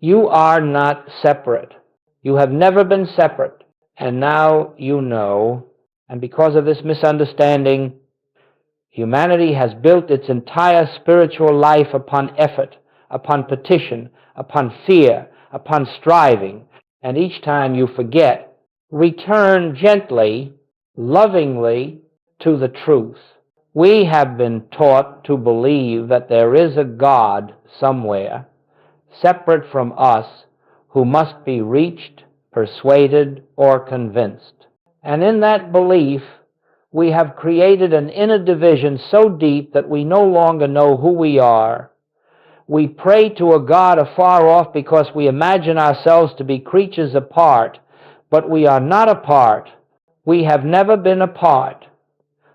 You are not separate. You have never been separate, and now you know. And because of this misunderstanding, humanity has built its entire spiritual life upon effort, upon petition, upon fear, upon striving. And each time you forget, return gently, lovingly to the truth. We have been taught to believe that there is a God somewhere, separate from us, who must be reached, persuaded, or convinced. And in that belief, we have created an inner division so deep that we no longer know who we are. We pray to a God afar off because we imagine ourselves to be creatures apart, but we are not apart. We have never been apart.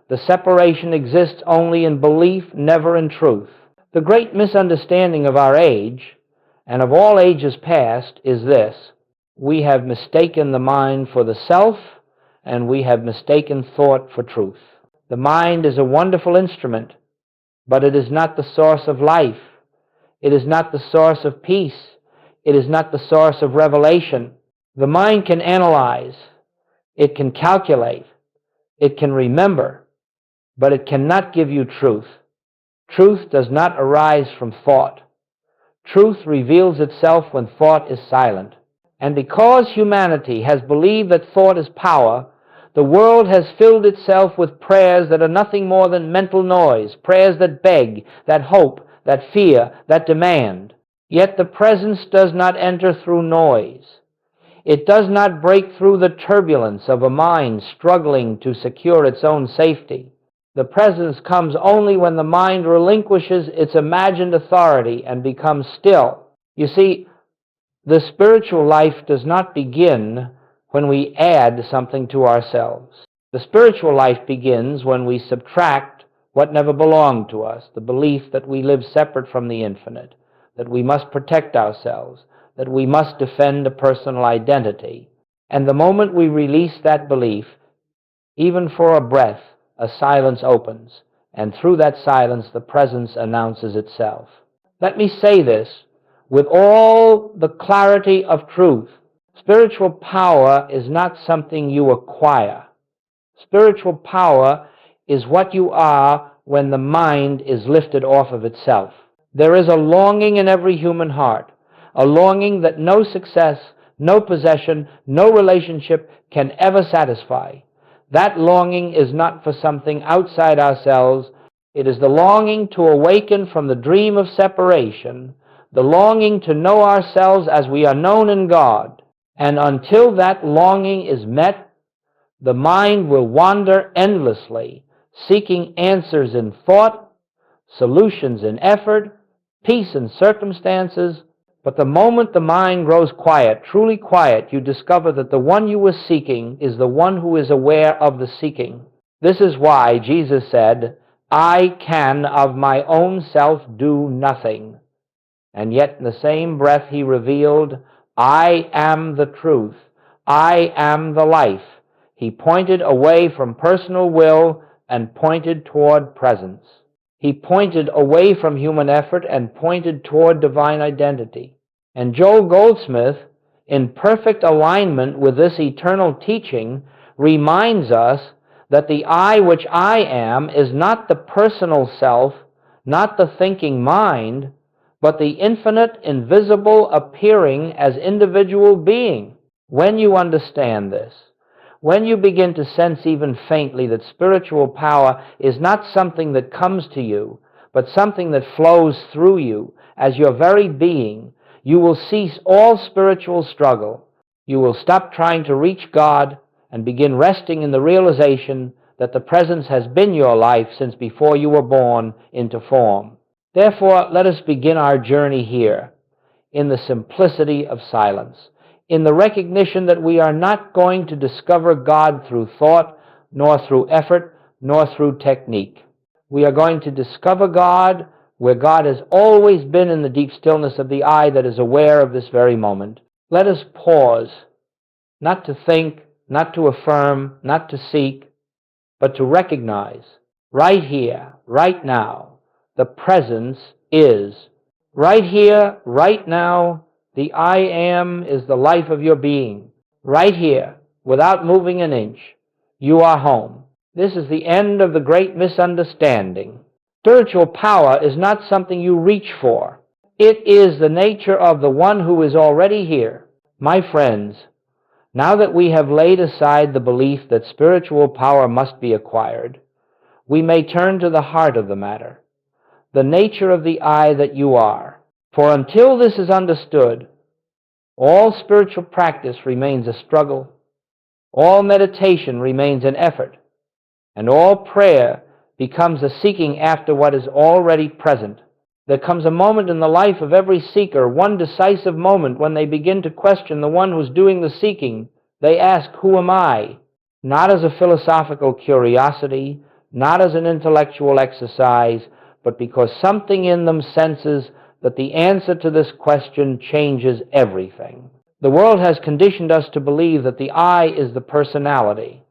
The separation exists only in belief, never in truth. The great misunderstanding of our age, and of all ages past, is this: we have mistaken the mind for the self, and we have mistaken thought for truth. The mind is a wonderful instrument, but it is not the source of life. It is not the source of peace. It is not the source of revelation. The mind can analyze, it can calculate, it can remember, but it cannot give you truth. Truth does not arise from thought. Truth reveals itself when thought is silent. And because humanity has believed that thought is power, the world has filled itself with prayers that are nothing more than mental noise, prayers that beg, that hope, that fear, that demand. Yet the presence does not enter through noise. It does not break through the turbulence of a mind struggling to secure its own safety. The presence comes only when the mind relinquishes its imagined authority and becomes still. You see, the spiritual life does not begin when we add something to ourselves. The spiritual life begins when we subtract what never belonged to us, the belief that we live separate from the infinite, that we must protect ourselves, that we must defend a personal identity. And the moment we release that belief, even for a breath, a silence opens, and through that silence the presence announces itself. Let me say this with all the clarity of truth. Spiritual power is not something you acquire. Spiritual power is what you are when the mind is lifted off of itself. There is a longing in every human heart, a longing that no success, no possession, no relationship can ever satisfy. That longing is not for something outside ourselves. It is the longing to awaken from the dream of separation, the longing to know ourselves as we are known in God. And until that longing is met, the mind will wander endlessly, seeking answers in thought, solutions in effort, peace in circumstances. But the moment the mind grows quiet, truly quiet, you discover that the one you were seeking is the one who is aware of the seeking. This is why Jesus said, "I can of my own self do nothing." And yet in the same breath he revealed, "I am the truth. I am the life." He pointed away from personal will and pointed toward presence. He pointed away from human effort and pointed toward divine identity. And Joel Goldsmith, in perfect alignment with this eternal teaching, reminds us that the I which I am is not the personal self, not the thinking mind, but the infinite, invisible, appearing as individual being. When you understand this, when you begin to sense even faintly that spiritual power is not something that comes to you, but something that flows through you as your very being, you will cease all spiritual struggle. You will stop trying to reach God and begin resting in the realization that the presence has been your life since before you were born into form. Therefore, let us begin our journey here in the simplicity of silence, in the recognition that we are not going to discover God through thought, nor through effort, nor through technique. We are going to discover God where God has always been, in the deep stillness of the I that is aware of this very moment. Let us pause, not to think, not to affirm, not to seek, but to recognize right here, right now, the presence is. Right here, right now, The I am is the life of your being. Right here, without moving an inch, you are home. This is the end of the great misunderstanding. Spiritual power is not something you reach for. It is the nature of the one who is already here. My friends, now that we have laid aside the belief that spiritual power must be acquired, we may turn to the heart of the matter, the nature of the I that you are. For until this is understood, all spiritual practice remains a struggle, all meditation remains an effort, and all prayer becomes a seeking after what is already present. There comes a moment in the life of every seeker, one decisive moment when they begin to question the one who's doing the seeking. They ask, who am I? Not as a philosophical curiosity, not as an intellectual exercise, but because something in them senses that the answer to this question changes everything. The world has conditioned us to believe that the I is the personality,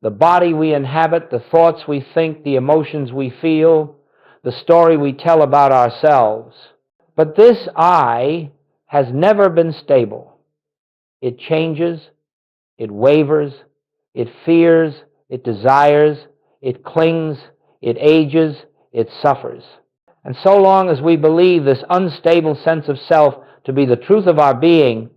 the body we inhabit, the thoughts we think, the emotions we feel, the story we tell about ourselves. But this I has never been stable. It changes, it wavers, it fears, it desires, it clings, it ages, it suffers. And so long as we believe this unstable sense of self to be the truth of our being,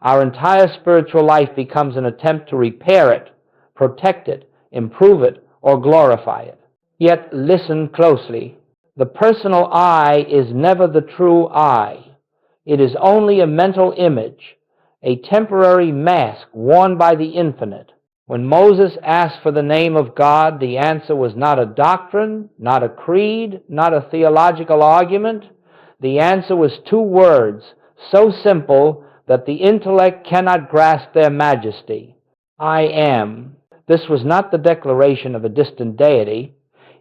our entire spiritual life becomes an attempt to repair it, protect it, improve it, or glorify it. Yet listen closely. The personal I is never the true I. It is only a mental image, a temporary mask worn by the infinite. When Moses asked for the name of God, the answer was not a doctrine, not a creed, not a theological argument. The answer was two words, so simple that the intellect cannot grasp their majesty. I am. This was not the declaration of a distant deity.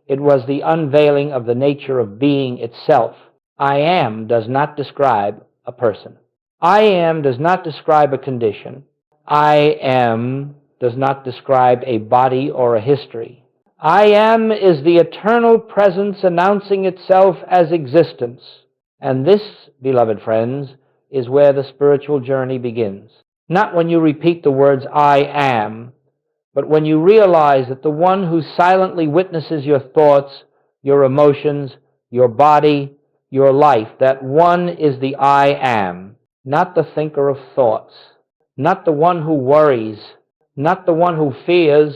It was the unveiling of the nature of being itself. I am does not describe a person. I am does not describe a condition. I am does not describe a body or a history. I am is the eternal presence announcing itself as existence. And this, beloved friends, is where the spiritual journey begins. Not when you repeat the words I am, but when you realize that the one who silently witnesses your thoughts, your emotions, your body, your life, that one is the I am, not the thinker of thoughts, not the one who worries, not the one who fears,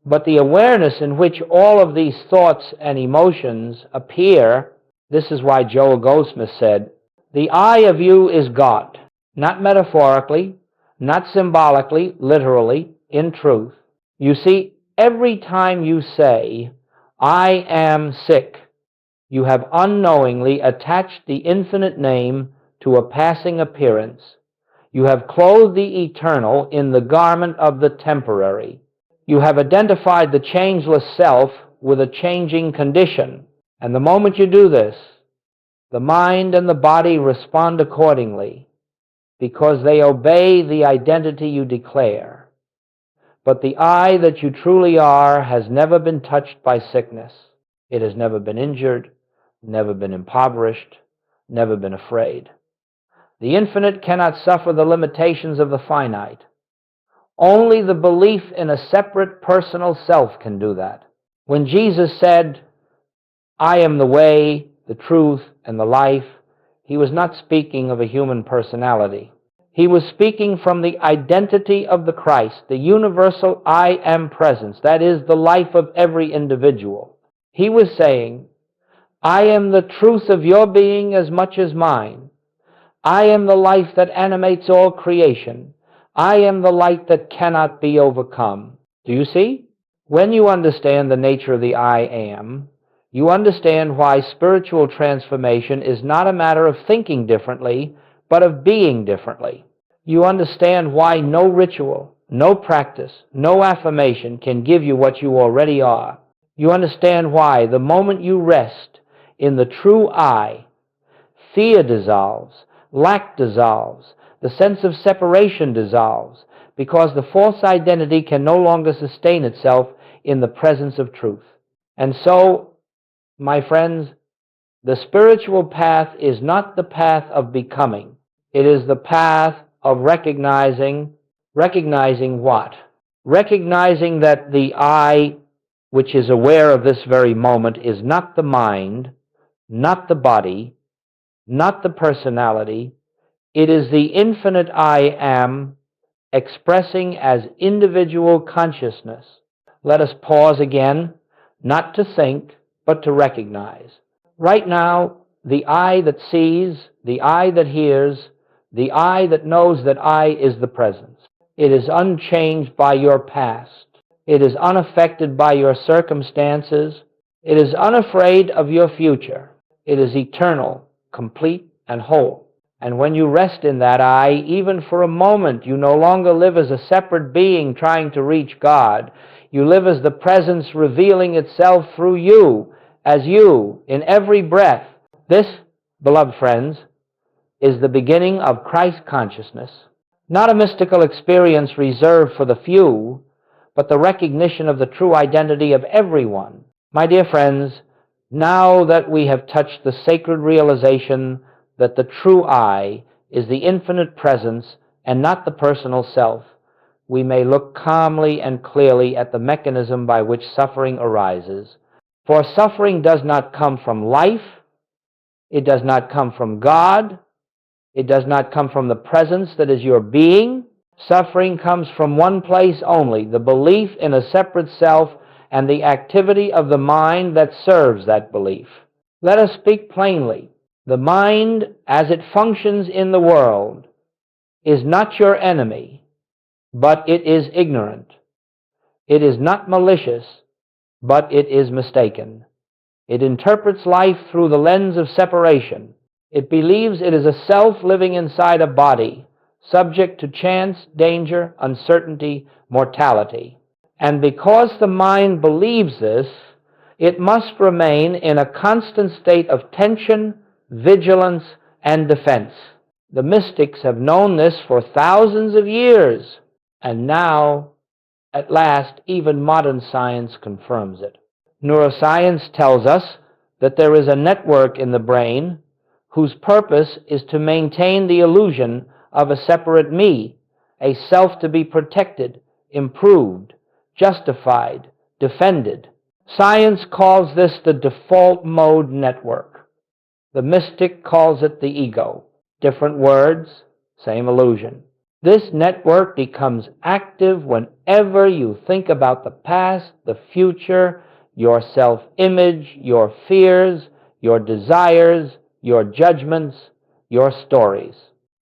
but the awareness in which all of these thoughts and emotions appear. This is why Joel Goldsmit said, the I of you is God, not metaphorically, not symbolically, literally, in truth. You see, every time you say, I am sick, you have unknowingly attached the infinite name to a passing appearance. You have clothed the eternal in the garment of the temporary. You have identified the changeless self with a changing condition. And the moment you do this, the mind and the body respond accordingly because they obey the identity you declare. But the I that you truly are has never been touched by sickness. It has never been injured, never been impoverished, never been afraid. The infinite cannot suffer the limitations of the finite. Only the belief in a separate personal self can do that. When Jesus said, I am the way, the truth, and the life, he was not speaking of a human personality. He was speaking from the identity of the Christ, the universal I am presence, that is, the life of every individual. He was saying, I am the truth of your being as much as mine. I am the life that animates all creation. I am the light that cannot be overcome. Do you see? When you understand the nature of the I am, you understand why spiritual transformation is not a matter of thinking differently, but of being differently. You understand why no ritual, no practice, no affirmation can give you what you already are. You understand why the moment you rest in the true I, fear dissolves, lack dissolves, the sense of separation dissolves, because the false identity can no longer sustain itself in the presence of truth. And so, my friends, the spiritual path is not the path of becoming. It is the path of recognizing what? Recognizing that the I, which is aware of this very moment, is not the mind, not the body, not the personality. It is the infinite I am expressing as individual consciousness. Let us pause again, not to think, but to recognize. Right now, the I that sees, the I that hears, the I that knows that I is the presence. It is unchanged by your past. It is unaffected by your circumstances. It is unafraid of your future. It is eternal, complete, and whole. And when you rest in that I, even for a moment, you no longer live as a separate being trying to reach God. You live as the presence revealing itself through you, as you, in every breath. This, beloved friends, is the beginning of Christ consciousness, not a mystical experience reserved for the few, but the recognition of the true identity of everyone. My dear friends, now that we have touched the sacred realization that the true I is the infinite presence and not the personal self, we may look calmly and clearly at the mechanism by which suffering arises. For suffering does not come from life, it does not come from God, it does not come from the presence that is your being. Suffering comes from one place only, the belief in a separate self and the activity of the mind that serves that belief. Let us speak plainly. The mind, as it functions in the world, is not your enemy, but it is ignorant. It is not malicious, but it is mistaken. It interprets life through the lens of separation. It believes it is a self living inside a body, subject to chance, danger, uncertainty, mortality. And because the mind believes this, it must remain in a constant state of tension, vigilance, and defense. The mystics have known this for thousands of years, and now, at last, even modern science confirms it. Neuroscience tells us that there is a network in the brain whose purpose is to maintain the illusion of a separate me, a self to be protected, improved, justified, defended. Science calls this the default mode network. The mystic calls it the ego. Different words, same illusion. This network becomes active whenever you think about the past, the future, your self-image, your fears, your desires, your judgments, your stories.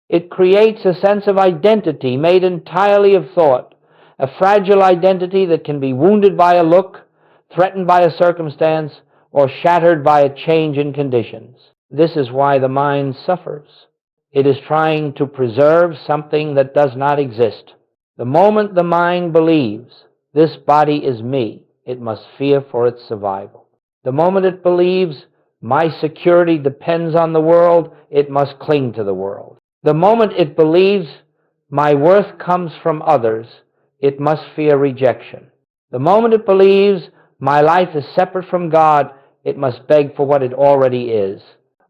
It creates a sense of identity made entirely of thought, a fragile identity that can be wounded by a look, threatened by a circumstance, or shattered by a change in conditions. This is why the mind suffers. It is trying to preserve something that does not exist. The moment the mind believes, this body is me, it must fear for its survival. The moment it believes, my security depends on the world, it must cling to the world. The moment it believes, my worth comes from others, it must fear rejection. The moment it believes, my life is separate from God, it must beg for what it already is.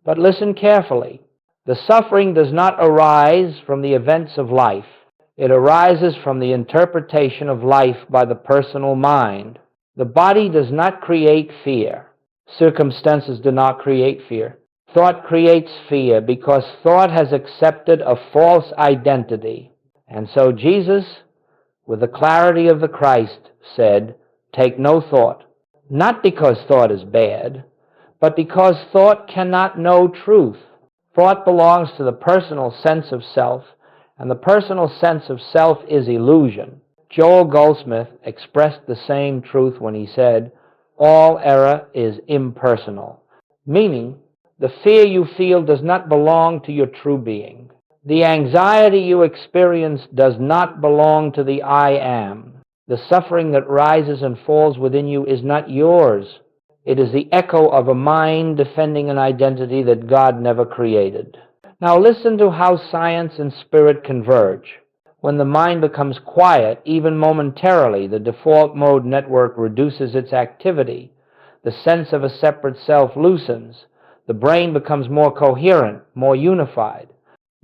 But listen carefully. The suffering does not arise from the events of life. It arises from the interpretation of life by the personal mind. The body does not create fear. Circumstances do not create fear. Thought creates fear because thought has accepted a false identity. And so Jesus, with the clarity of the Christ, said, take no thought. Not because thought is bad, but because thought cannot know truth. Thought belongs to the personal sense of self, and the personal sense of self is illusion. Joel Goldsmit expressed the same truth when he said, all error is impersonal, meaning the fear you feel does not belong to your true being. The anxiety you experience does not belong to the I am. The suffering that rises and falls within you is not yours. It is the echo of a mind defending an identity that God never created. Now listen to how science and spirit converge. When the mind becomes quiet, even momentarily, the default mode network reduces its activity. The sense of a separate self loosens. The brain becomes more coherent, more unified.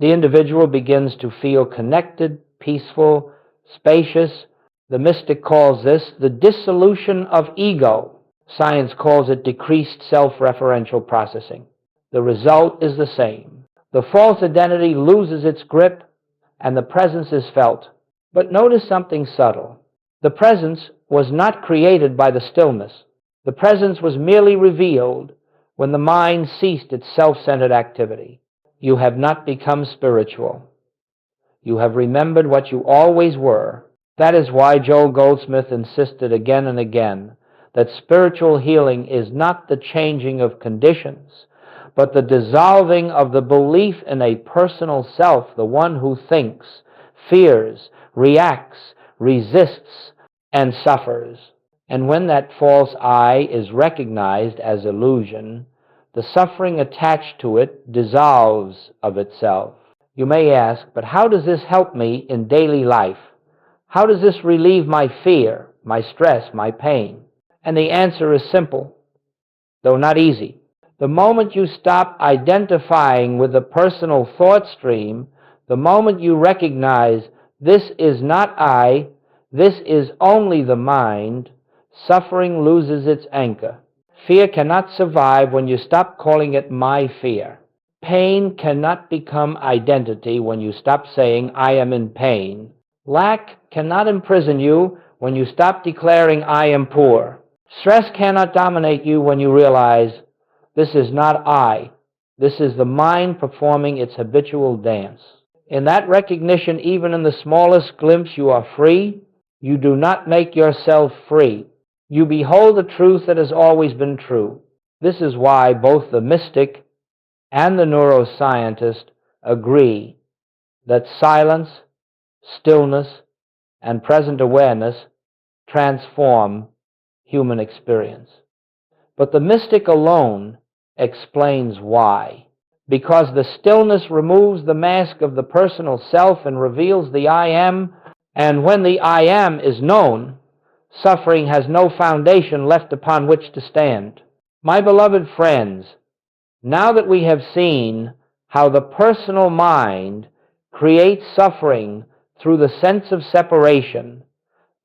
The individual begins to feel connected, peaceful, spacious. The mystic calls this the dissolution of ego. Science calls it decreased self-referential processing. The result is the same. The false identity loses its grip, and the presence is felt. But notice something subtle. The presence was not created by the stillness. The presence was merely revealed when the mind ceased its self-centered activity. You have not become spiritual. You have remembered what you always were. That is why Joel Goldsmith insisted again and again that spiritual healing is not the changing of conditions, but the dissolving of the belief in a personal self, the one who thinks, fears, reacts, resists, and suffers. And when that false I is recognized as illusion, the suffering attached to it dissolves of itself. You may ask, but how does this help me in daily life? How does this relieve my fear, my stress, my pain? And the answer is simple, though not easy. The moment you stop identifying with the personal thought stream, the moment you recognize this is not I, this is only the mind, suffering loses its anchor. Fear cannot survive when you stop calling it my fear. Pain cannot become identity when you stop saying I am in pain. Lack cannot imprison you when you stop declaring I am poor. Stress cannot dominate you when you realize this is not I. This is the mind performing its habitual dance. In that recognition, even in the smallest glimpse, you are free. You do not make yourself free. You behold the truth that has always been true. This is why both the mystic and the neuroscientist agree that silence, stillness, and present awareness transform human experience. But the mystic alone explains why. Because the stillness removes the mask of the personal self and reveals the I am, and when the I am is known, suffering has no foundation left upon which to stand. My beloved friends, now that we have seen how the personal mind creates suffering through the sense of separation,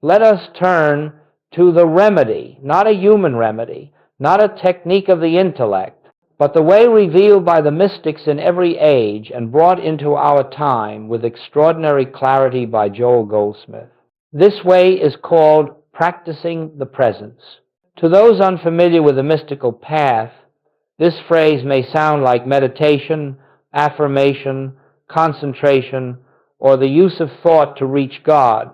let us turn to the remedy, not a human remedy, not a technique of the intellect, but the way revealed by the mystics in every age and brought into our time with extraordinary clarity by Joel Goldsmith. This way is called practicing the presence. To those unfamiliar with the mystical path, this phrase may sound like meditation, affirmation, concentration, or the use of thought to reach God.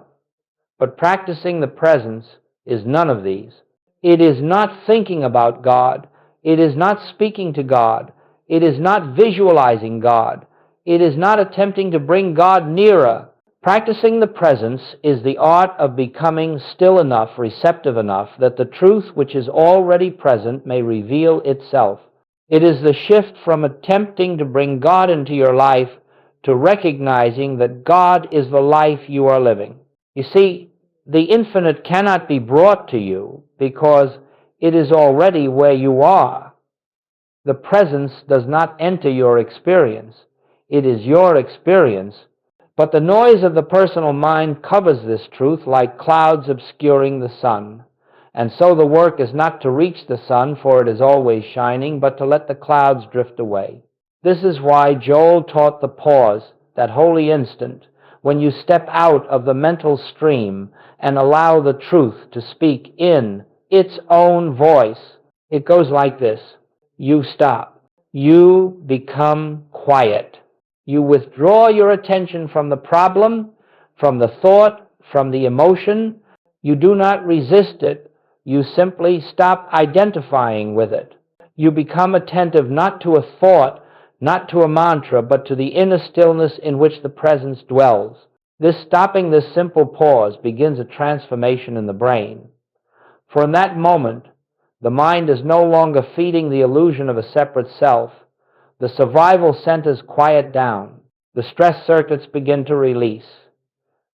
But practicing the presence is none of these. It is not thinking about God. It is not speaking to God. It is not visualizing God. It is not attempting to bring God nearer. Practicing the presence is the art of becoming still enough, receptive enough, that the truth which is already present may reveal itself. It is the shift from attempting to bring God into your life to recognizing that God is the life you are living. You see, the infinite cannot be brought to you because it is already where you are. The presence does not enter your experience. It is your experience. But the noise of the personal mind covers this truth like clouds obscuring the sun. And so the work is not to reach the sun, for it is always shining, but to let the clouds drift away. This is why Joel taught the pause, that holy instant, when you step out of the mental stream and allow the truth to speak in its own voice. It goes like this. You stop. You become quiet. You withdraw your attention from the problem, from the thought, from the emotion. You do not resist it. You simply stop identifying with it. You become attentive not to a thought, not to a mantra, but to the inner stillness in which the presence dwells. Stopping this simple pause begins a transformation in the brain. For in that moment, the mind is no longer feeding the illusion of a separate self. The survival centers quiet down. The stress circuits begin to release.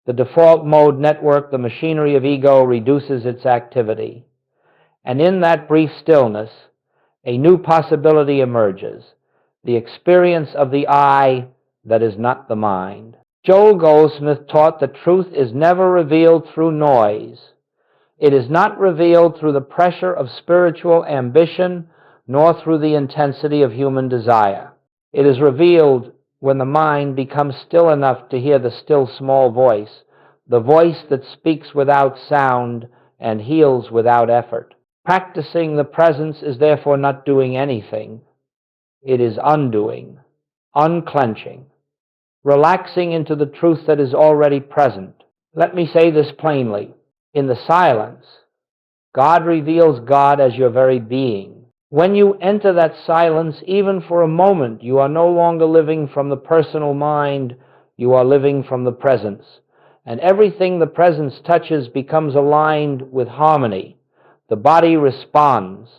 The default mode network, the machinery of ego, reduces its activity. And in that brief stillness, a new possibility emerges. The experience of the I that is not the mind. Joel Goldsmith taught that truth is never revealed through noise. It is not revealed through the pressure of spiritual ambition, nor through the intensity of human desire. It is revealed when the mind becomes still enough to hear the still small voice, the voice that speaks without sound and heals without effort. Practicing the presence is therefore not doing anything. It is undoing, unclenching, relaxing into the truth that is already present. Let me say this plainly. In the silence, God reveals God as your very being. When you enter that silence, even for a moment, you are no longer living from the personal mind, you are living from the presence. And everything the presence touches becomes aligned with harmony. The body responds.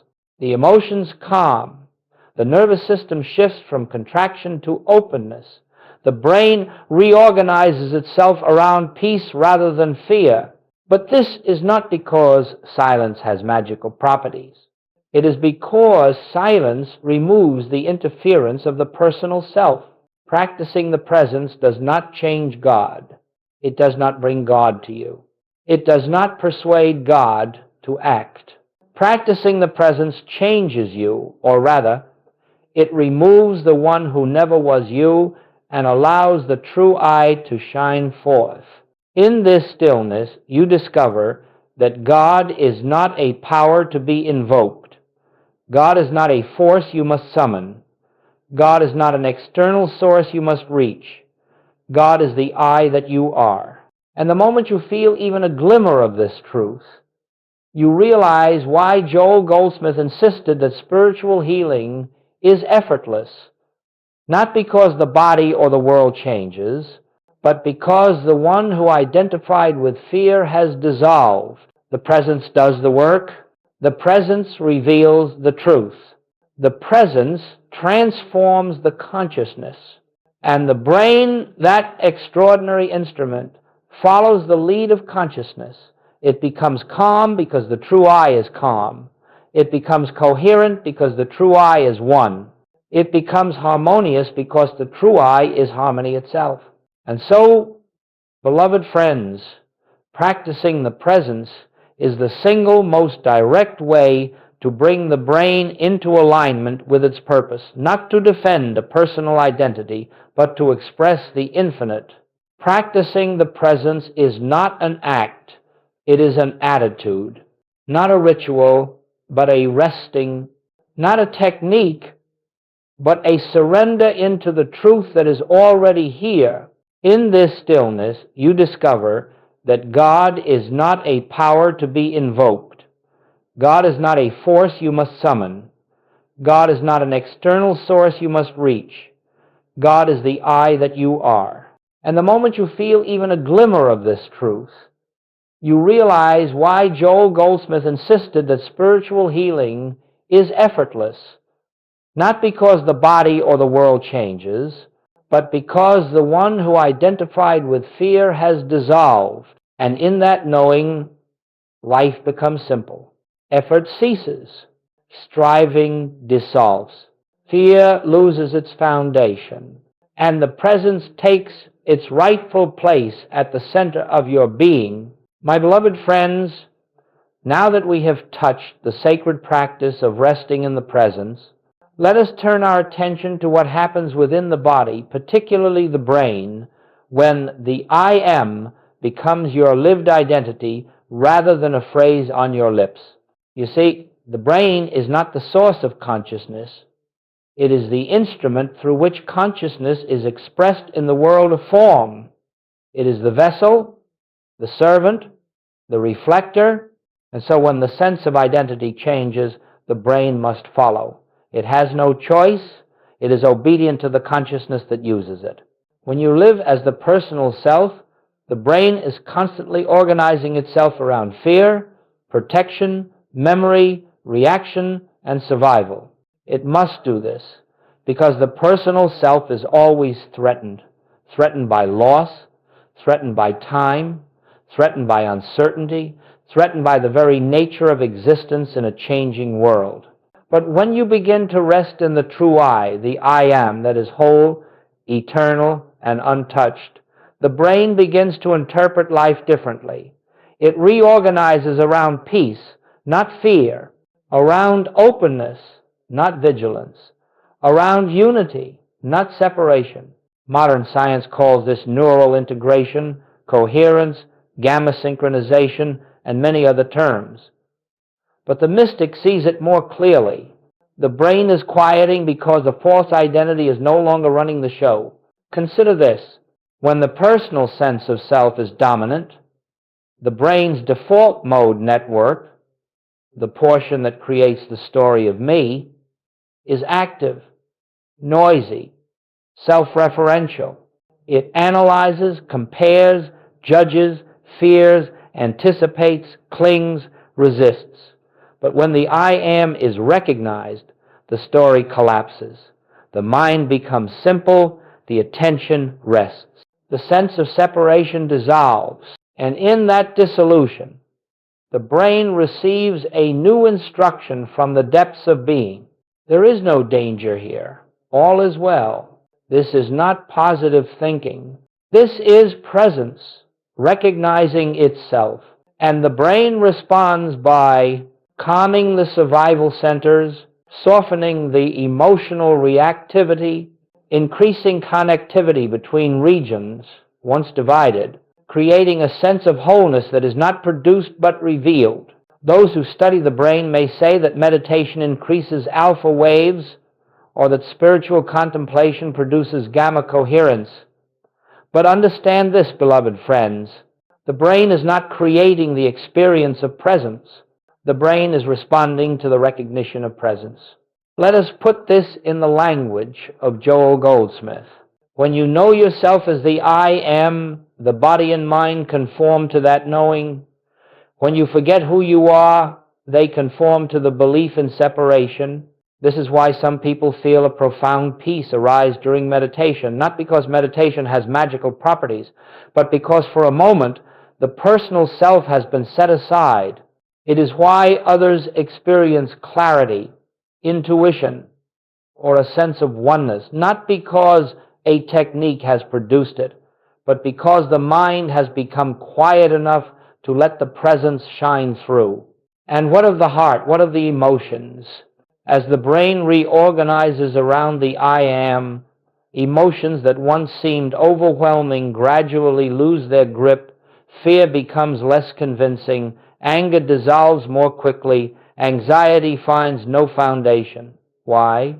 The emotions calm. The nervous system shifts from contraction to openness. The brain reorganizes itself around peace rather than fear. But this is not because silence has magical properties. It is because silence removes the interference of the personal self. Practicing the presence does not change God. It does not bring God to you. It does not persuade God to act. Practicing the presence changes you, or rather, it removes the one who never was you and allows the true I to shine forth. In this stillness, you discover that God is not a power to be invoked. God is not a force you must summon. God is not an external source you must reach. God is the I that you are. And the moment you feel even a glimmer of this truth, you realize why Joel Goldsmith insisted that spiritual healing is effortless, not because the body or the world changes, but because the one who identified with fear has dissolved. The presence does the work. The presence reveals the truth. The presence transforms the consciousness. And the brain, that extraordinary instrument, follows the lead of consciousness. It becomes calm because the true I is calm. It becomes coherent because the true I is one. It becomes harmonious because the true I is harmony itself. And so, beloved friends, practicing the presence is the single most direct way to bring the brain into alignment with its purpose, not to defend a personal identity, but to express the infinite. Practicing the presence is not an act, it is an attitude, not a ritual, but a resting, not a technique, but a surrender into the truth that is already here. In this stillness, you discover that God is not a power to be invoked. God is not a force you must summon. God is not an external source you must reach. God is the I that you are. And the moment you feel even a glimmer of this truth, you realize why Joel Goldsmith insisted that spiritual healing is effortless, not because the body or the world changes, but because the one who identified with fear has dissolved, and in that knowing, life becomes simple. Effort ceases. Striving dissolves. Fear loses its foundation, and the presence takes its rightful place at the center of your being. My beloved friends, now that we have touched the sacred practice of resting in the presence, let us turn our attention to what happens within the body, particularly the brain, when the I am becomes your lived identity rather than a phrase on your lips. You see, the brain is not the source of consciousness. It is the instrument through which consciousness is expressed in the world of form. It is the vessel, the servant, the reflector, and so when the sense of identity changes, the brain must follow. It has no choice. It is obedient to the consciousness that uses it. When you live as the personal self, the brain is constantly organizing itself around fear, protection, memory, reaction, and survival. It must do this because the personal self is always threatened by loss, threatened by time, threatened by uncertainty, threatened by the very nature of existence in a changing world. But when you begin to rest in the true I, the I am that is whole, eternal, and untouched, the brain begins to interpret life differently. It reorganizes around peace, not fear, around openness, not vigilance, around unity, not separation. Modern science calls this neural integration, coherence, gamma synchronization, and many other terms. But the mystic sees it more clearly. The brain is quieting because the false identity is no longer running the show. Consider this. When the personal sense of self is dominant, the brain's default mode network, the portion that creates the story of me, is active, noisy, self-referential. It analyzes, compares, judges, fears, anticipates, clings, resists. But when the I am is recognized, the story collapses. The mind becomes simple, the attention rests. The sense of separation dissolves, and in that dissolution, the brain receives a new instruction from the depths of being. There is no danger here. All is well. This is not positive thinking. This is presence, recognizing itself. And the brain responds by calming the survival centers, softening the emotional reactivity, increasing connectivity between regions once divided, creating a sense of wholeness that is not produced but revealed. Those who study the brain may say that meditation increases alpha waves or that spiritual contemplation produces gamma coherence. But understand this, beloved friends, the brain is not creating the experience of presence. The brain is responding to the recognition of presence. Let us put this in the language of Joel Goldsmith. When you know yourself as the I am, the body and mind conform to that knowing. When you forget who you are, they conform to the belief in separation. This is why some people feel a profound peace arise during meditation, not because meditation has magical properties, but because for a moment the personal self has been set aside. It is why others experience clarity, intuition, or a sense of oneness, not because a technique has produced it, but because the mind has become quiet enough to let the presence shine through. And what of the heart? What of the emotions? As the brain reorganizes around the I am, emotions that once seemed overwhelming gradually lose their grip, fear becomes less convincing, anger dissolves more quickly, anxiety finds no foundation. Why?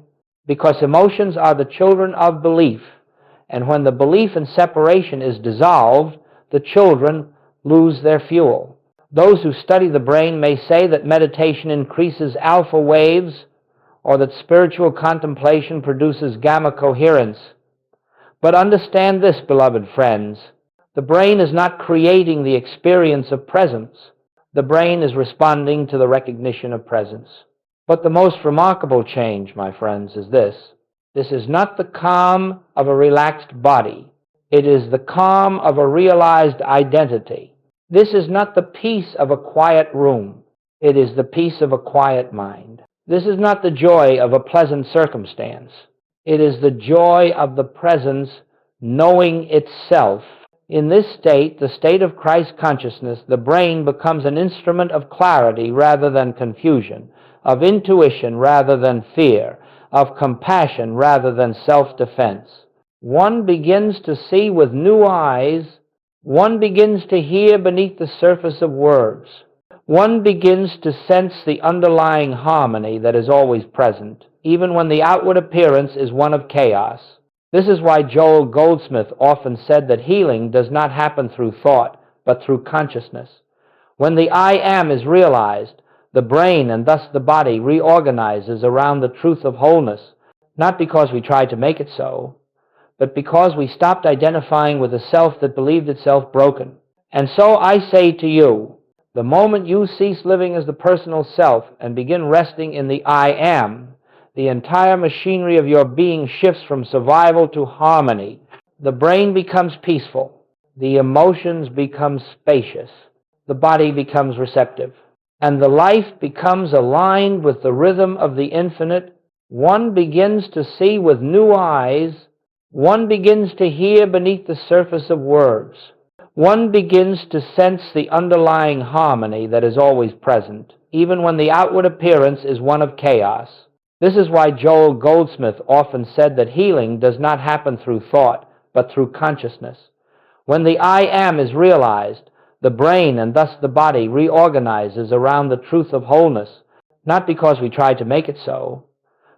Because emotions are the children of belief, and when the belief in separation is dissolved, the children lose their fuel. Those who study the brain may say that meditation increases alpha waves or that spiritual contemplation produces gamma coherence. But understand this, beloved friends, the brain is not creating the experience of presence. The brain is responding to the recognition of presence. But the most remarkable change, my friends, is this. This is not the calm of a relaxed body. It is the calm of a realized identity. This is not the peace of a quiet room. It is the peace of a quiet mind. This is not the joy of a pleasant circumstance. It is the joy of the presence knowing itself. In this state, the state of Christ consciousness, the brain becomes an instrument of clarity rather than confusion, of intuition rather than fear, of compassion rather than self-defense. One begins to see with new eyes. One begins to hear beneath the surface of words. One begins to sense the underlying harmony that is always present, even when the outward appearance is one of chaos. This is why Joel Goldsmith often said that healing does not happen through thought, but through consciousness. When the I am is realized, the brain and thus the body reorganizes around the truth of wholeness, not because we tried to make it so, but because we stopped identifying with a self that believed itself broken. And so I say to you, the moment you cease living as the personal self and begin resting in the I am, the entire machinery of your being shifts from survival to harmony. The brain becomes peaceful. The emotions become spacious. The body becomes receptive. And the life becomes aligned with the rhythm of the infinite. One begins to see with new eyes One begins to hear beneath the surface of words. One begins to sense the underlying harmony that is always present, even when the outward appearance is one of chaos. This is why Joel Goldsmith often said that healing does not happen through thought, but through consciousness. When the I am is realized, the brain and thus the body reorganizes around the truth of wholeness, not because we tried to make it so,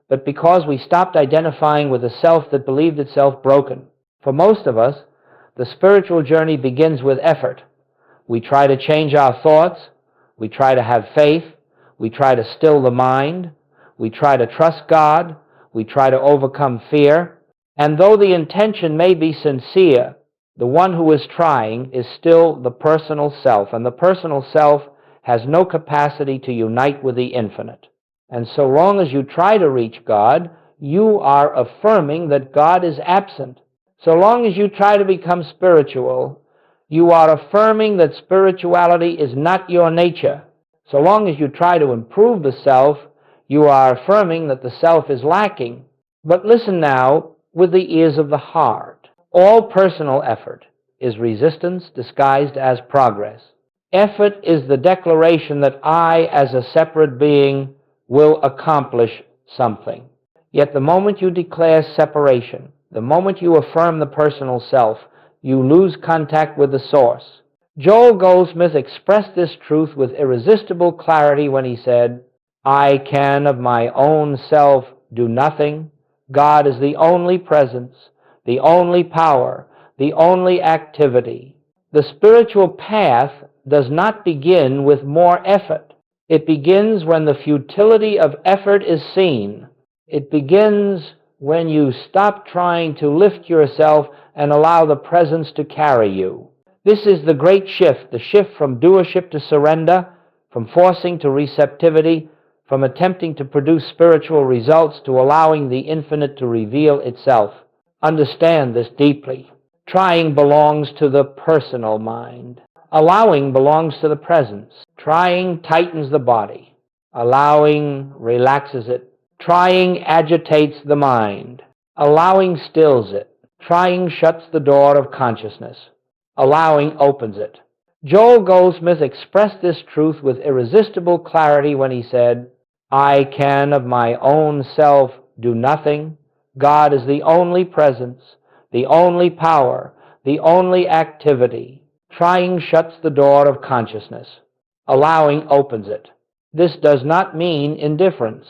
but because we stopped identifying with a self that believed itself broken. For most of us, the spiritual journey begins with effort. We try to change our thoughts, we try to have faith, we try to still the mind, we try to trust God, we try to overcome fear, and though the intention may be sincere, the one who is trying is still the personal self, and the personal self has no capacity to unite with the infinite. And so long as you try to reach God, you are affirming that God is absent. So long as you try to become spiritual, you are affirming that spirituality is not your nature. So long as you try to improve the self, you are affirming that the self is lacking. But listen now with the ears of the heart. All personal effort is resistance disguised as progress. Effort is the declaration that I, as a separate being, will accomplish something. Yet the moment you declare separation, the moment you affirm the personal self, you lose contact with the source. Joel Goldsmith expressed this truth with irresistible clarity when he said, I can of my own self do nothing. God is the only presence, the only power, the only activity. The spiritual path does not begin with more effort. It begins when the futility of effort is seen. It begins when you stop trying to lift yourself and allow the presence to carry you. This is the great shift, the shift from doership to surrender, from forcing to receptivity, from attempting to produce spiritual results to allowing the infinite to reveal itself. Understand this deeply. Trying belongs to the personal mind. Allowing belongs to the presence. Trying tightens the body. Allowing relaxes it. Trying agitates the mind. Allowing stills it. Trying shuts the door of consciousness. Allowing opens it. Joel Goldsmith expressed this truth with irresistible clarity when he said, I can of my own self do nothing. God is the only presence, the only power, the only activity. Trying shuts the door of consciousness. Allowing opens it. This does not mean indifference.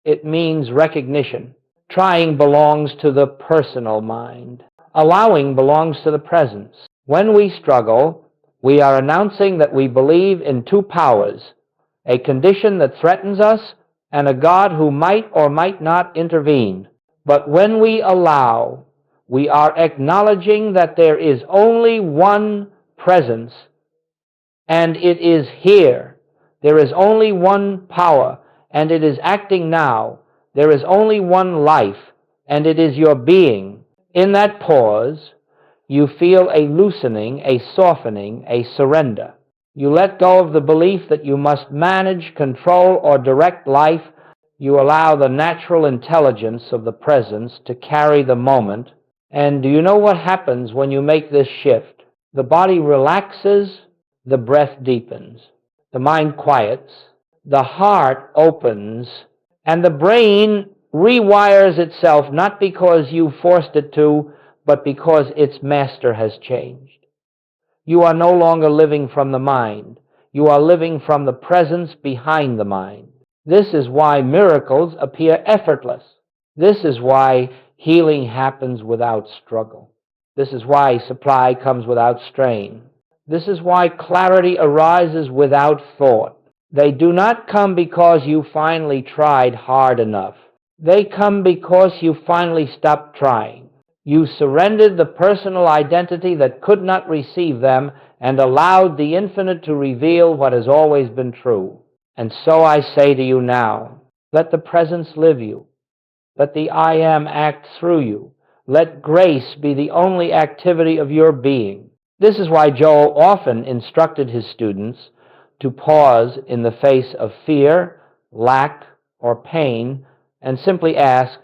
It means recognition. Trying belongs to the personal mind. Allowing belongs to the presence. When we struggle, we are announcing that we believe in two powers, a condition that threatens us and a God who might or might not intervene. But when we allow, we are acknowledging that there is only one presence, and it is here. There is only one power, and it is acting now. There is only one life, and it is your being. In that pause, you feel a loosening, a softening, a surrender. You let go of the belief that you must manage, control, or direct life. You allow the natural intelligence of the presence to carry the moment. And do you know what happens when you make this shift? The body relaxes, the breath deepens, the mind quiets, the heart opens, and the brain rewires itself not because you forced it to, but because its master has changed. You are no longer living from the mind. You are living from the presence behind the mind. This is why miracles appear effortless. This is why healing happens without struggle. This is why supply comes without strain. This is why clarity arises without thought. They do not come because you finally tried hard enough. They come because you finally stopped trying. You surrendered the personal identity that could not receive them and allowed the infinite to reveal what has always been true. And so I say to you now, let the presence live you. Let the I am act through you. Let grace be the only activity of your being. This is why Joel often instructed his students to pause in the face of fear, lack, or pain, and simply ask,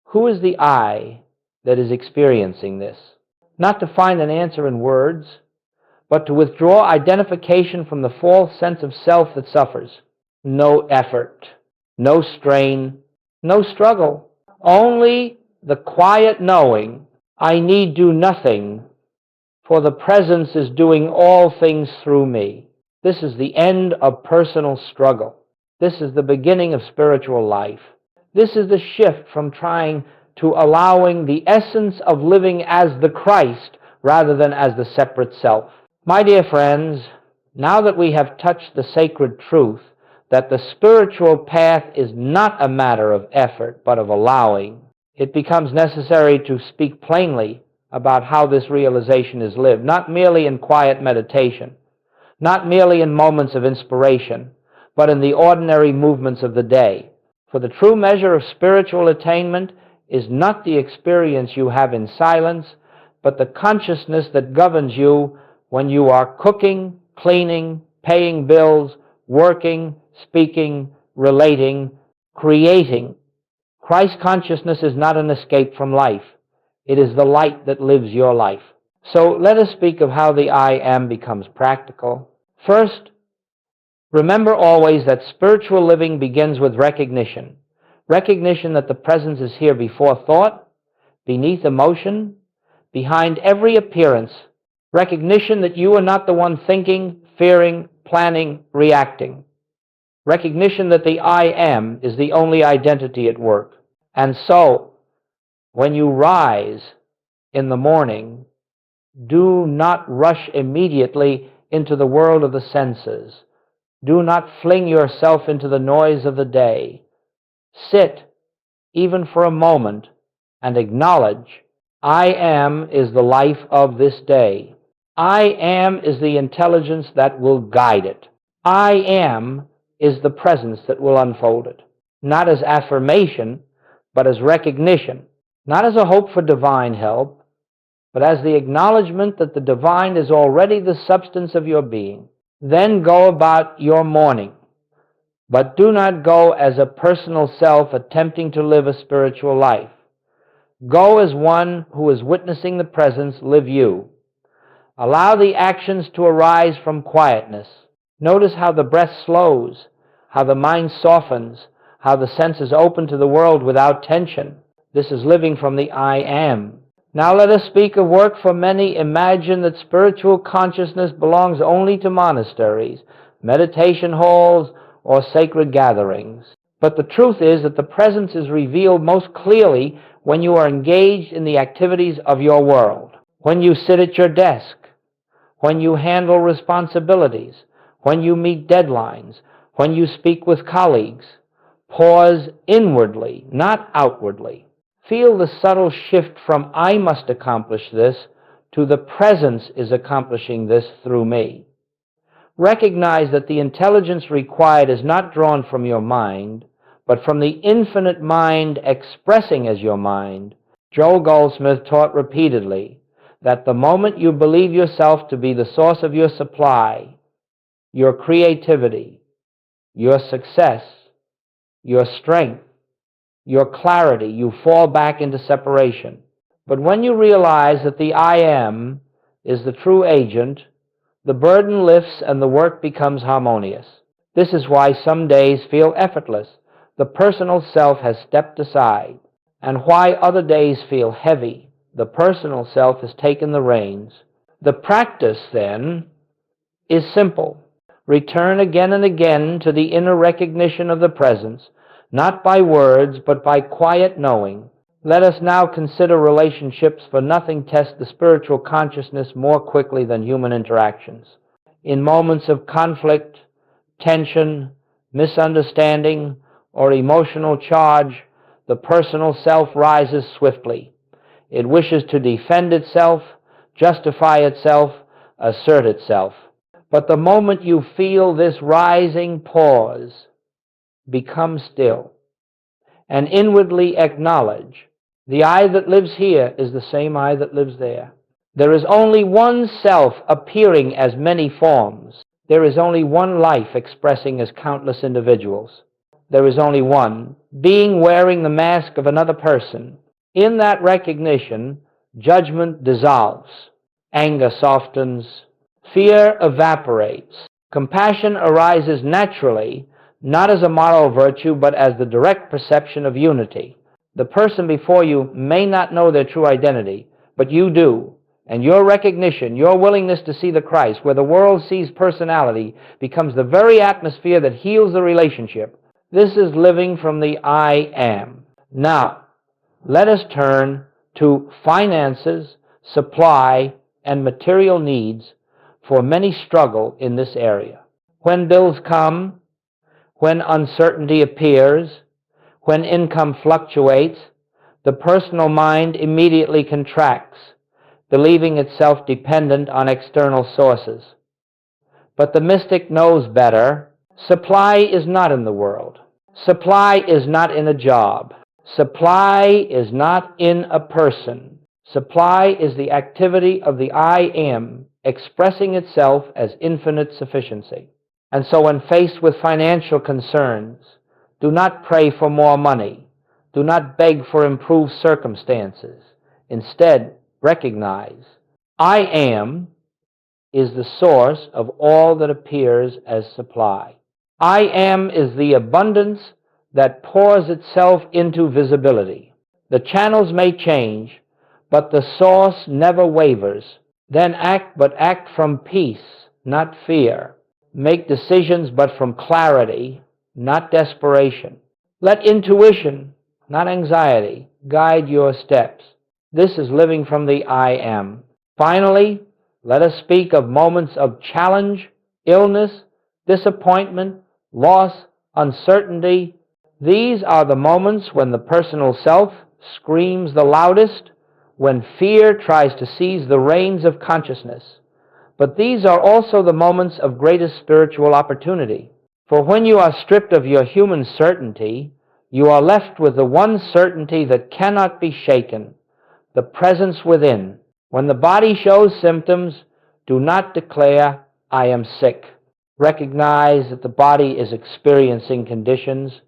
who is the I that is experiencing this. Not to find an answer in words, but to withdraw identification from the false sense of self that suffers. No effort, no strain, no struggle. Only the quiet knowing, I need do nothing, for the presence is doing all things through me. This is the end of personal struggle. This is the beginning of spiritual life. This is the shift from trying to allowing the essence of living as the Christ rather than as the separate self. My dear friends, now that we have touched the sacred truth that the spiritual path is not a matter of effort but of allowing, it becomes necessary to speak plainly about how this realization is lived, not merely in quiet meditation, not merely in moments of inspiration, but in the ordinary movements of the day. For the true measure of spiritual attainment is not the experience you have in silence, but the consciousness that governs you when you are cooking, cleaning, paying bills, working, speaking, relating, creating. Christ consciousness is not an escape from life. It is the light that lives your life. So let us speak of how the I am becomes practical. First, remember always that spiritual living begins with recognition. Recognition that the presence is here before thought, beneath emotion, behind every appearance. Recognition that you are not the one thinking, fearing, planning, reacting. Recognition that the I am is the only identity at work. And so, when you rise in the morning, do not rush immediately into the world of the senses. Do not fling yourself into the noise of the day. Sit, even for a moment, and acknowledge, I am is the life of this day. I am is the intelligence that will guide it. I am is the presence that will unfold it. Not as affirmation, but as recognition. Not as a hope for divine help, but as the acknowledgement that the divine is already the substance of your being. Then go about your morning, but do not go as a personal self attempting to live a spiritual life. Go as one who is witnessing the presence live you. Allow the actions to arise from quietness. Notice how the breath slows, how the mind softens, how the senses open to the world without tension. This is living from the I am. Now let us speak of work, for many imagine that spiritual consciousness belongs only to monasteries, meditation halls, or sacred gatherings. But the truth is that the presence is revealed most clearly when you are engaged in the activities of your world. When you sit at your desk, when you handle responsibilities, when you meet deadlines, when you speak with colleagues. Pause inwardly, not outwardly. Feel the subtle shift from I must accomplish this to the presence is accomplishing this through me. Recognize that the intelligence required is not drawn from your mind, but from the infinite mind expressing as your mind. Joel Goldsmit taught repeatedly that the moment you believe yourself to be the source of your supply, your creativity, your success, your strength, your clarity, you fall back into separation. But when you realize that the I am is the true agent, the burden lifts and the work becomes harmonious. This is why some days feel effortless. The personal self has stepped aside. And why other days feel heavy. The personal self has taken the reins. The practice, then, is simple. Return again and again to the inner recognition of the presence, not by words, but by quiet knowing. Let us now consider relationships, for nothing tests the spiritual consciousness more quickly than human interactions. In moments of conflict, tension, misunderstanding, or emotional charge, the personal self rises swiftly. It wishes to defend itself, justify itself, assert itself. But the moment you feel this rising, pause, become still, and inwardly acknowledge, the I that lives here is the same I that lives there. There is only one self appearing as many forms. There is only one life expressing as countless individuals. There is only one being wearing the mask of another person. In that recognition, judgment dissolves, anger softens, fear evaporates. Compassion arises naturally, not as a moral virtue, but as the direct perception of unity. The person before you may not know their true identity, but you do. And your recognition, your willingness to see the Christ, where the world sees personality, becomes the very atmosphere that heals the relationship. This is living from the I am. Now, let us turn to finances, supply, and material needs, for many struggle in this area. When bills come, when uncertainty appears, when income fluctuates, the personal mind immediately contracts, believing itself dependent on external sources. But the mystic knows better. Supply is not in the world. Supply is not in a job. Supply is not in a person. Supply is the activity of the I am expressing itself as infinite sufficiency. And so when faced with financial concerns, do not pray for more money. Do not beg for improved circumstances. Instead, recognize, I am is the source of all that appears as supply. I am is the abundance that pours itself into visibility. The channels may change, but the source never wavers. Then act from peace, not fear. Make decisions, but from clarity, not desperation. Let intuition, not anxiety, guide your steps. This is living from the I am. Finally, let us speak of moments of challenge, illness, disappointment, loss, uncertainty. These are the moments when the personal self screams the loudest, when fear tries to seize the reins of consciousness. But these are also the moments of greatest spiritual opportunity. For when you are stripped of your human certainty, you are left with the one certainty that cannot be shaken, the presence within. When the body shows symptoms, do not declare, I am sick. Recognize that the body is experiencing conditions,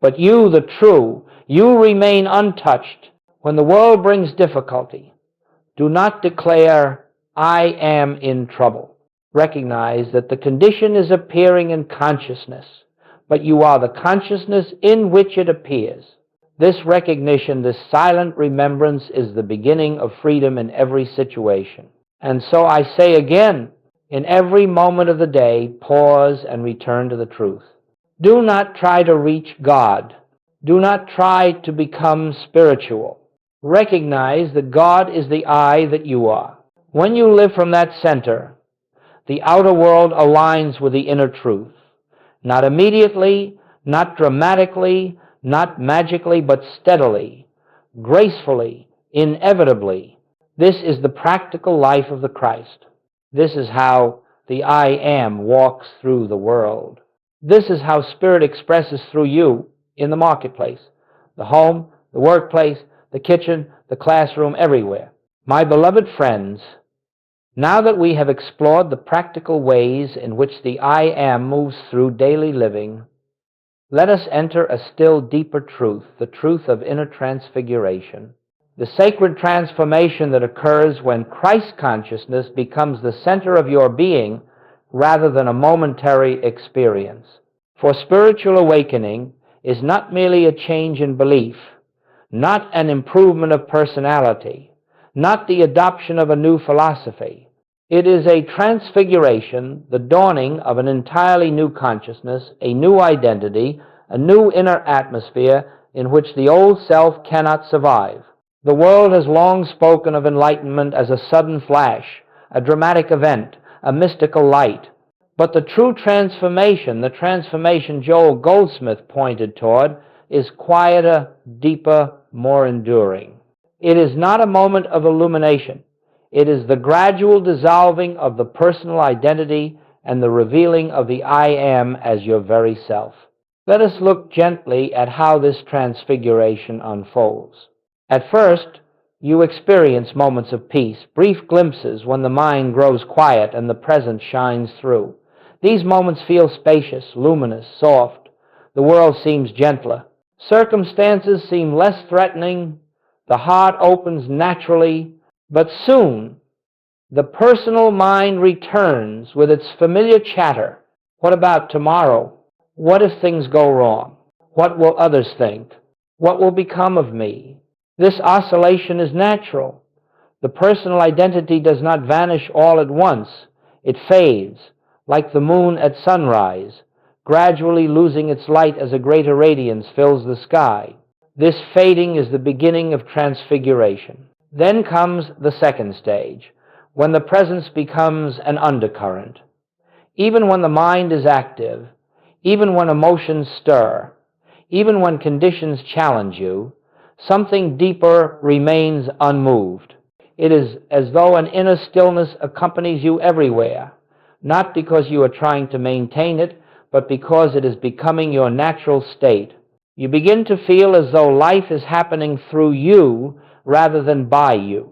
but you, the true, you remain untouched. When the world brings difficulty, do not declare, I am in trouble. Recognize that the condition is appearing in consciousness, but you are the consciousness in which it appears. This recognition, this silent remembrance, is the beginning of freedom in every situation. And so I say again, in every moment of the day, pause and return to the truth. Do not try to reach God. Do not try to become spiritual. Recognize that God is the I that you are. When you live from that center, the outer world aligns with the inner truth. Not immediately, not dramatically, not magically, but steadily, gracefully, inevitably. This is the practical life of the Christ. This is how the I am walks through the world. This is how Spirit expresses through you in the marketplace, the home, the workplace, the kitchen, the classroom, everywhere. My beloved friends, now that we have explored the practical ways in which the I am moves through daily living, let us enter a still deeper truth, the truth of inner transfiguration, the sacred transformation that occurs when Christ consciousness becomes the center of your being rather than a momentary experience. For spiritual awakening is not merely a change in belief, not an improvement of personality, not the adoption of a new philosophy. It is a transfiguration, the dawning of an entirely new consciousness, a new identity, a new inner atmosphere in which the old self cannot survive. The world has long spoken of enlightenment as a sudden flash, a dramatic event, a mystical light. But the true transformation, the transformation Joel Goldsmit pointed toward, is quieter, deeper, more enduring. It is not a moment of illumination. It is the gradual dissolving of the personal identity and the revealing of the I am as your very self. Let us look gently at how this transfiguration unfolds. At first, you experience moments of peace, brief glimpses when the mind grows quiet and the present shines through. These moments feel spacious, luminous, soft. The world seems gentler. Circumstances seem less threatening. The heart opens naturally, but soon the personal mind returns with its familiar chatter. What about tomorrow? What if things go wrong? What will others think? What will become of me? This oscillation is natural. The personal identity does not vanish all at once. It fades, like the moon at sunrise, gradually losing its light as a greater radiance fills the sky. This fading is the beginning of transfiguration. Then comes the second stage, when the presence becomes an undercurrent. Even when the mind is active, even when emotions stir, even when conditions challenge you, something deeper remains unmoved. It is as though an inner stillness accompanies you everywhere, not because you are trying to maintain it, but because it is becoming your natural state. You begin to feel as though life is happening through you rather than by you.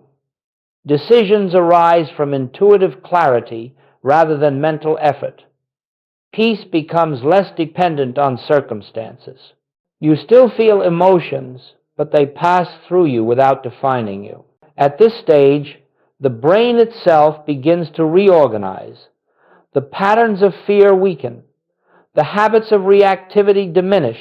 Decisions arise from intuitive clarity rather than mental effort. Peace becomes less dependent on circumstances. You still feel emotions, but they pass through you without defining you. At this stage, the brain itself begins to reorganize. The patterns of fear weaken. The habits of reactivity diminish.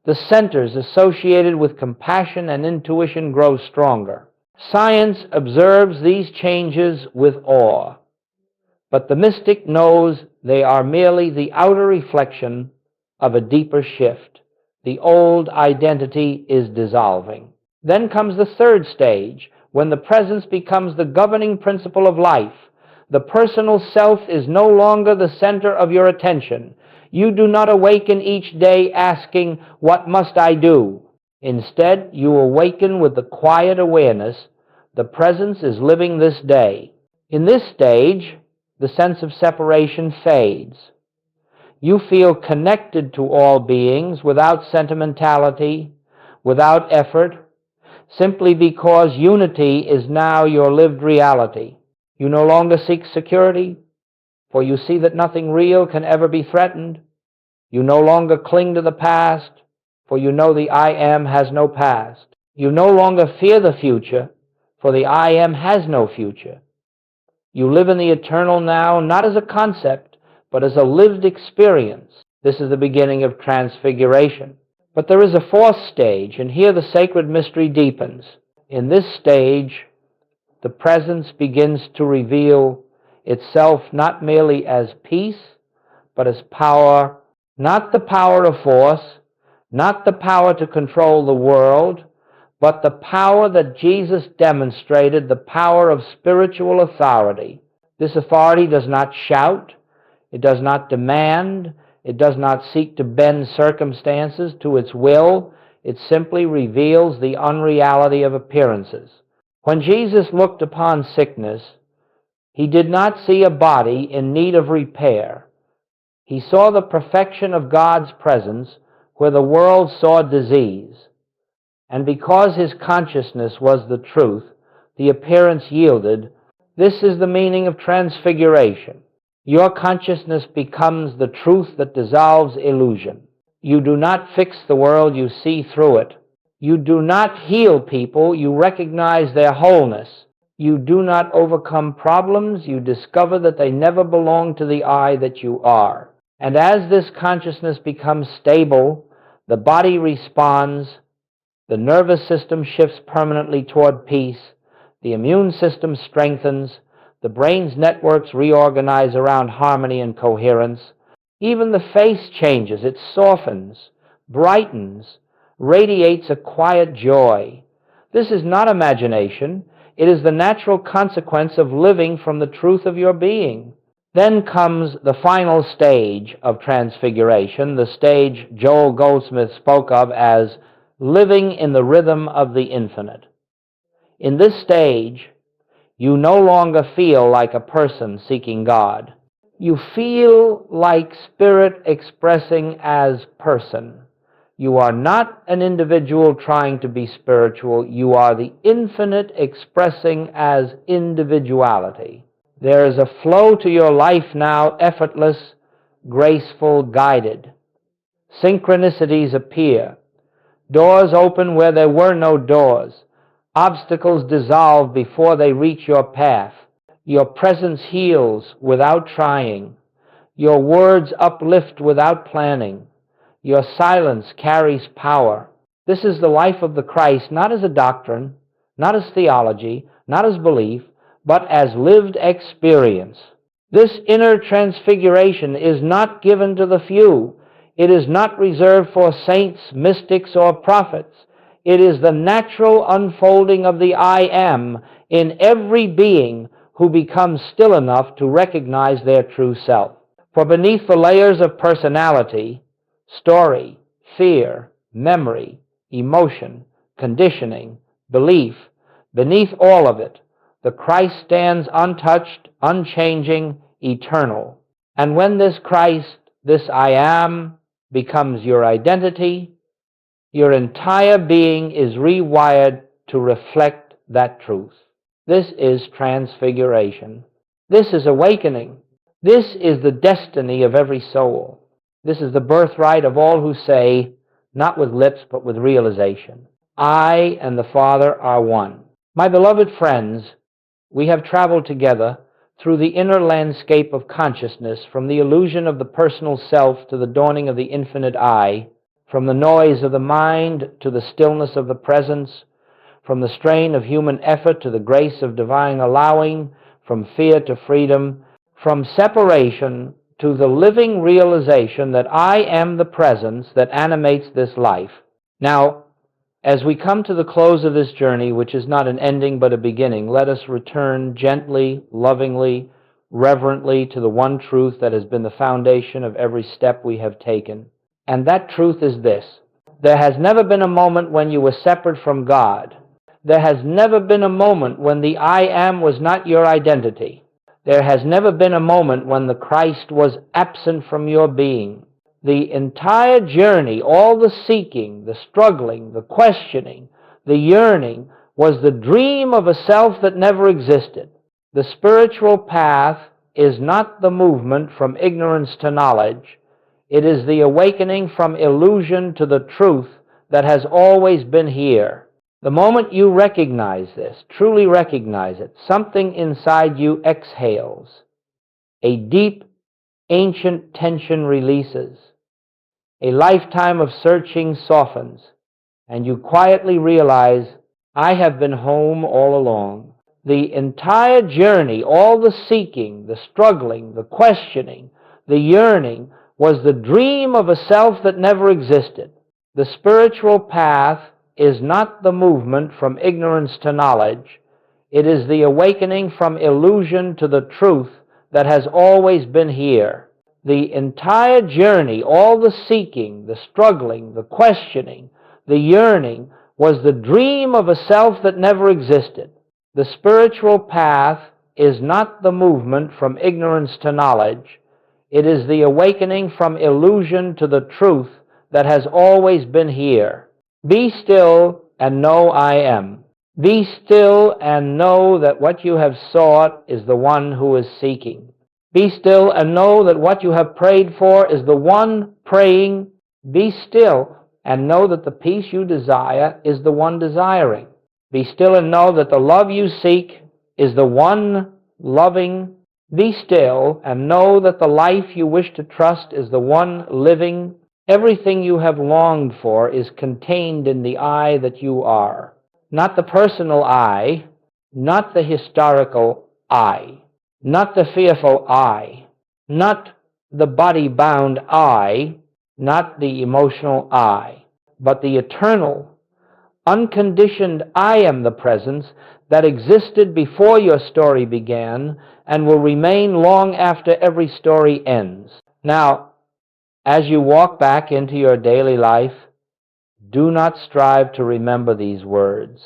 The centers associated with compassion and intuition grow stronger. Science observes these changes with awe, but the mystic knows they are merely the outer reflection of a deeper shift. The old identity is dissolving. Then comes the third stage, when the presence becomes the governing principle of life. The personal self is no longer the center of your attention. You do not awaken each day asking, "What must I do?" Instead, you awaken with the quiet awareness, the presence is living this day. In this stage, the sense of separation fades. You feel connected to all beings without sentimentality, without effort, simply because unity is now your lived reality. You no longer seek security, for you see that nothing real can ever be threatened. You no longer cling to the past, for you know the I Am has no past. You no longer fear the future, for the I Am has no future. You live in the eternal now, not as a concept, but as a lived experience. This is the beginning of transfiguration. But there is a fourth stage, and here the sacred mystery deepens. In this stage, the presence begins to reveal itself not merely as peace, but as power, not the power of force, not the power to control the world, but the power that Jesus demonstrated, the power of spiritual authority. This authority does not shout, it does not demand, it does not seek to bend circumstances to its will, it simply reveals the unreality of appearances. When Jesus looked upon sickness, he did not see a body in need of repair. He saw the perfection of God's presence where the world saw disease. And because his consciousness was the truth, the appearance yielded. This is the meaning of transfiguration. Your consciousness becomes the truth that dissolves illusion. You do not fix the world, you see through it. You do not heal people, you recognize their wholeness. You do not overcome problems, you discover that they never belong to the I that you are. And as this consciousness becomes stable, the body responds, the nervous system shifts permanently toward peace, the immune system strengthens, the brain's networks reorganize around harmony and coherence. Even the face changes, it softens, brightens, radiates a quiet joy. This is not imagination, it is the natural consequence of living from the truth of your being. Then comes the final stage of transfiguration, the stage Joel Goldsmit spoke of as living in the rhythm of the infinite. In this stage, you no longer feel like a person seeking God. You feel like spirit expressing as person. You are not an individual trying to be spiritual. You are the infinite expressing as individuality. There is a flow to your life now, effortless, graceful, guided. Synchronicities appear. Doors open where there were no doors. Obstacles dissolve before they reach your path. Your presence heals without trying. Your words uplift without planning. Your silence carries power. This is the life of the Christ, not as a doctrine, not as theology, not as belief, but as lived experience. This inner transfiguration is not given to the few. It is not reserved for saints, mystics, or prophets. It is the natural unfolding of the I Am in every being who becomes still enough to recognize their true self. For beneath the layers of personality, story, fear, memory, emotion, conditioning, belief, beneath all of it, the Christ stands untouched, unchanging, eternal. And when this Christ, this I Am, becomes your identity, your entire being is rewired to reflect that truth. This is transfiguration. This is awakening. This is the destiny of every soul. This is the birthright of all who say, not with lips but with realization, I and the Father are one. My beloved friends, we have traveled together through the inner landscape of consciousness, from the illusion of the personal self to the dawning of the infinite I, from the noise of the mind to the stillness of the presence, from the strain of human effort to the grace of divine allowing, from fear to freedom, from separation to the living realization that I am the presence that animates this life. Now, as we come to the close of this journey, which is not an ending but a beginning, let us return gently, lovingly, reverently to the one truth that has been the foundation of every step we have taken. And that truth is this: there has never been a moment when you were separate from God. There has never been a moment when the I Am was not your identity. There has never been a moment when the Christ was absent from your being. The entire journey, all the seeking, the struggling, the questioning, the yearning, was the dream of a self that never existed. The spiritual path is not the movement from ignorance to knowledge. It is the awakening from illusion to the truth that has always been here. The moment you recognize this, truly recognize it, something inside you exhales. A deep, ancient tension releases. A lifetime of searching softens, and you quietly realize, I have been home all along. The entire journey, all the seeking, the struggling, the questioning, the yearning, was the dream of a self that never existed. The spiritual path is not the movement from ignorance to knowledge. It is the awakening from illusion to the truth that has always been here. The entire journey, all the seeking, the struggling, the questioning, the yearning, was the dream of a self that never existed. The spiritual path is not the movement from ignorance to knowledge. It is the awakening from illusion to the truth that has always been here. Be still and know I am. Be still and know that what you have sought is the one who is seeking. Be still and know that what you have prayed for is the one praying. Be still and know that the peace you desire is the one desiring. Be still and know that the love you seek is the one loving. Be still and know that the life you wish to trust is the one living. Everything you have longed for is contained in the I that you are. Not the personal I, not the historical I, not the fearful I, not the body-bound I, not the emotional I, but the eternal, unconditioned I am the presence that existed before your story began and will remain long after every story ends. Now, as you walk back into your daily life, do not strive to remember these words.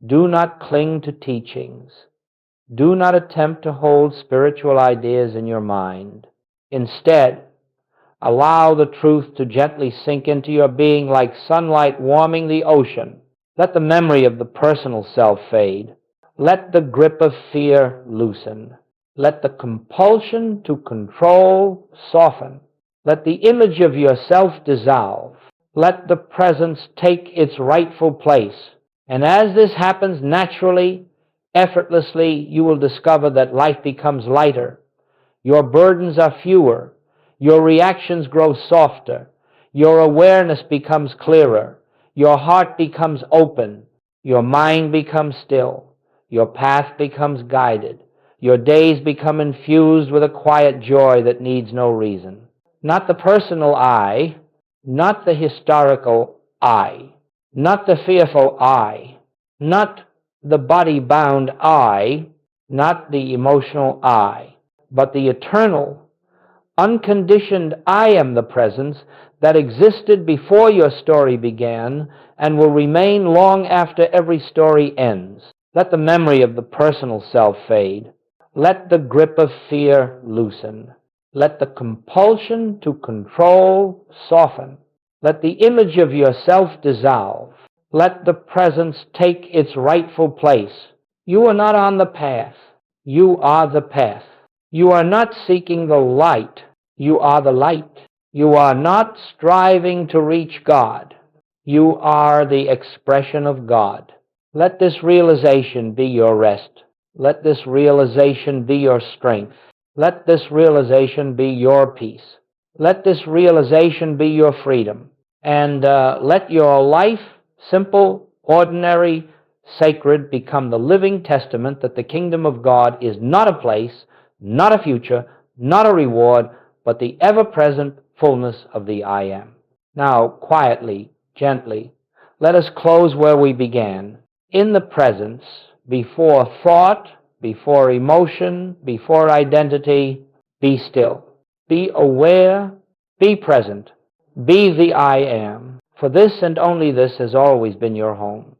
Do not cling to teachings. Do not attempt to hold spiritual ideas in your mind. Instead, allow the truth to gently sink into your being like sunlight warming the ocean. Let the memory of the personal self fade. Let the grip of fear loosen. Let the compulsion to control soften. Let the image of yourself dissolve. Let the presence take its rightful place. And as this happens naturally, effortlessly, you will discover that life becomes lighter. Your burdens are fewer. Your reactions grow softer. Your awareness becomes clearer. Your heart becomes open. Your mind becomes still. Your path becomes guided. Your days become infused with a quiet joy that needs no reason. Not the personal I, not the historical I, not the fearful I, not the body-bound I, not the emotional I, but the eternal, unconditioned I am the presence that existed before your story began and will remain long after every story ends. Let the memory of the personal self fade. Let the grip of fear loosen. Let the compulsion to control soften. Let the image of yourself dissolve. Let the presence take its rightful place. You are not on the path. You are the path. You are not seeking the light. You are the light. You are not striving to reach God. You are the expression of God. Let this realization be your rest. Let this realization be your strength. Let this realization be your peace. Let this realization be your freedom. And let your life, simple, ordinary, sacred, become the living testament that the kingdom of God is not a place, not a future, not a reward, but the ever-present fullness of the I am. Now, quietly, gently, let us close where we began. In the presence, before thought, before emotion, before identity, be still. Be aware, be present, be the I am. For this and only this has always been your home.